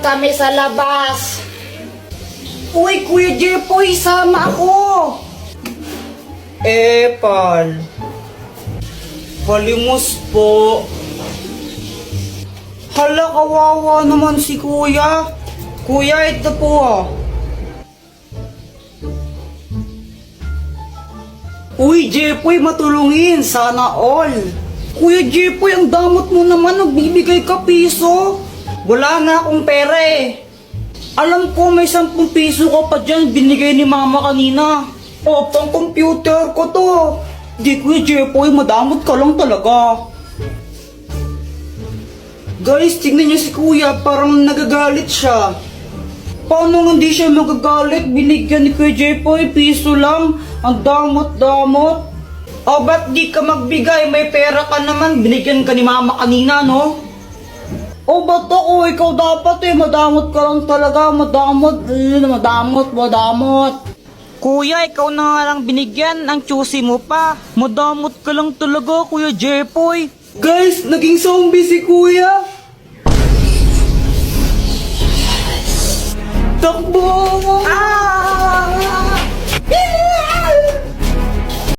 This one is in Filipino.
kami sa labas. Uy, Kuya Jepoy, sama ako! Pal. Palimos po. Hala, kawawa naman si Kuya. Kuya, ito po ah. Uy, Jepoy, matulungin. Sana all. Kuya Jepoy, ang damot mo naman. Nagbibigay ka piso. Wala nga akong pera eh. Alam ko may 10 piso ko pa dyan. Binigay ni mama kanina. O, pang computer ko to. Di, Kuya Jepoy, madamot ka lang talaga. Guys, tingnan niyo si Kuya. Parang nagagalit siya. Paano hindi siya magagalit? Binigyan ni Kuya Jepoy, piso lang. Ang damot-damot. O, ba't di ka magbigay? May pera ka naman. Binigyan ka ni mama kanina, no? O, ba't ako? Ikaw dapat eh. Madamot ka lang talaga. Madamot. Madamot. Kuya, ikaw na nga lang binigyan. Ang choosy mo pa. Madamot ka lang talaga, Kuya Jepoy. Guys, naging zombie si Kuya. Takbo!